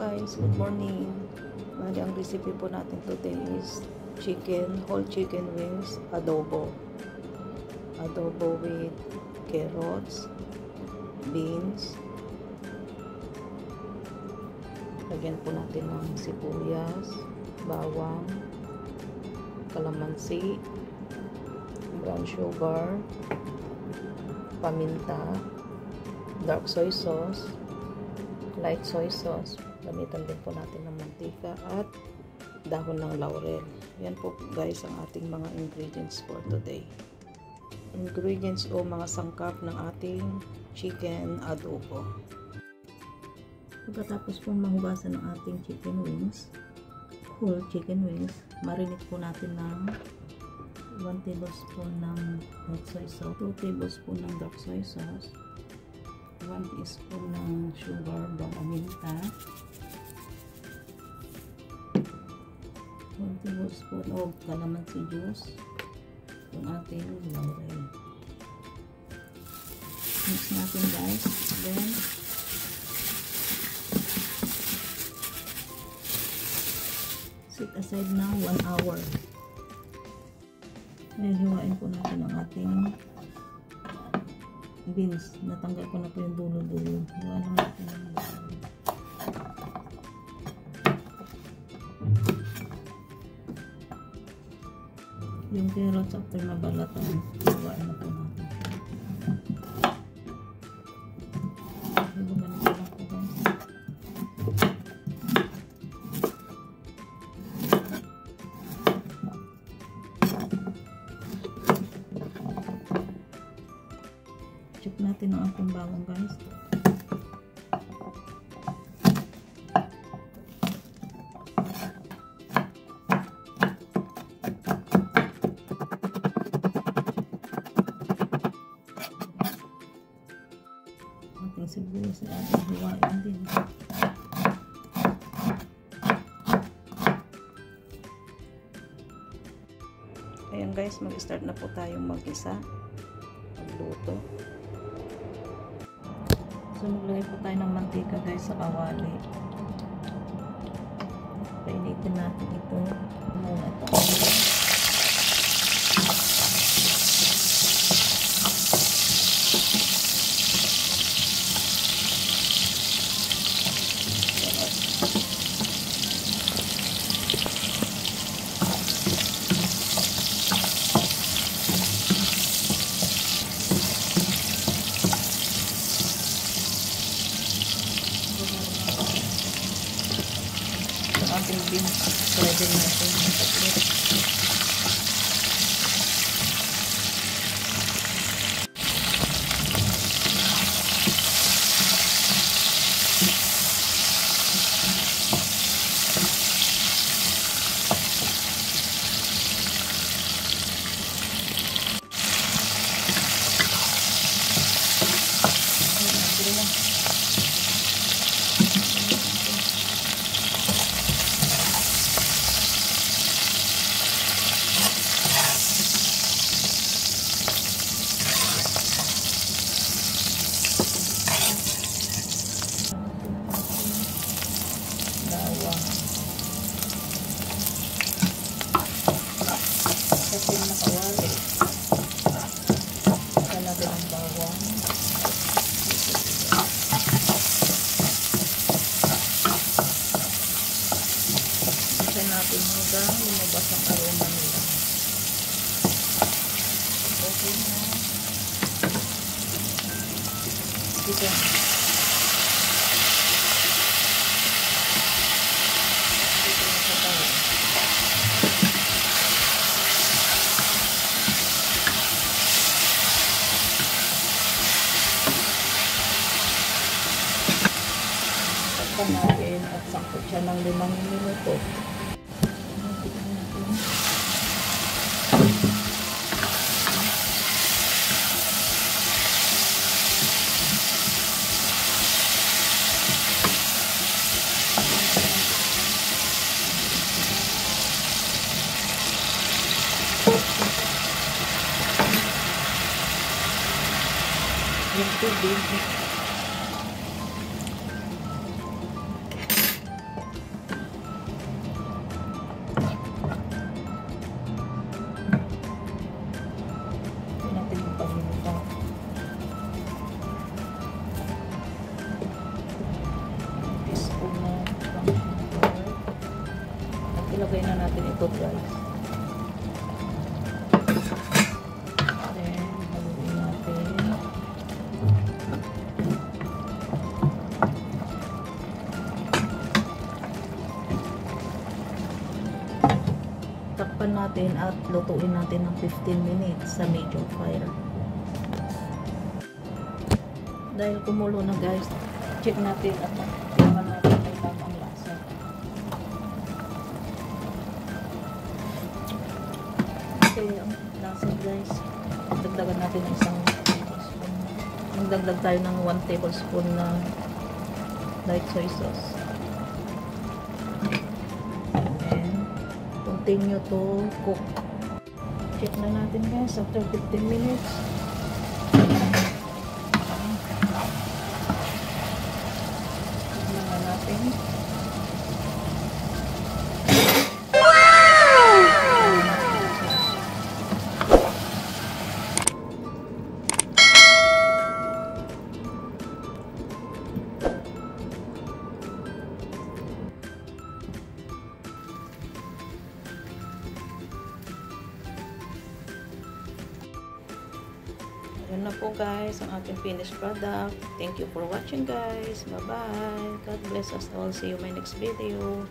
guys, good morning. Bali, ang recipe po natin today is whole chicken wings, adobo. Adobo with carrots, beans. Lagyan po natin ng sibuyas, bawang, kalamansi, brown sugar, paminta, dark soy sauce, light soy sauce. Gamitan din po natin ng mantika at dahon ng laurel. Yan po guys ang ating mga ingredients for today. Ingredients o mga sangkap ng ating chicken adobo. Pagkatapos po mahugasan ng ating chicken wings, whole chicken wings, marinate po natin ng 1 tablespoon ng light soy sauce, 2 tablespoon ng dark soy sauce, 1 teaspoon ng sugar, paminta, 1 tablespoon of calamansi juice, yung ating laurel. Mix natin guys. Then, set aside na 1 hour. Hiwain po natin ang ating beans. Natanggal ko na po yung dulo-dulo. Hiwain lang natin ang dulo. Yung carrots after mabalatan, hiwain na po natin. Hiwain na po lang po guys. Check natin ang ating bawang guys. Ating sibuyas na ating hiwain din. Ayan guys, mag-start na po tayong mag-isa. Magluto. So, maglagay po tayo ng mantika guys sa kawali. Painitin natin ito muna ito. Ating beans, pwede natin yung taklit. Kasi nakawali. Saka natin ang bawang. Saka natin hanggang lumabas ang aroma nila. Okay na. Dito. Natin at sakot siya ng 5 minuto. Yung tubig Takpan natin at lutuin natin ng 15 minutes sa medium fire. Dahil kumulo na guys, check natin at tingnan natin kung tamang lasa. Okay, ang lasa guys, dagdagan natin ng isang tablespoon. Magdagdag tayo ng 1 tablespoon na light soy sauce. Continue to cook. Check na natin guys after 15 minutes. Tignan na natin. Yan na po guys ang ating finished product. Thank you for watching guys. Bye bye. God bless us all. See you in my next video.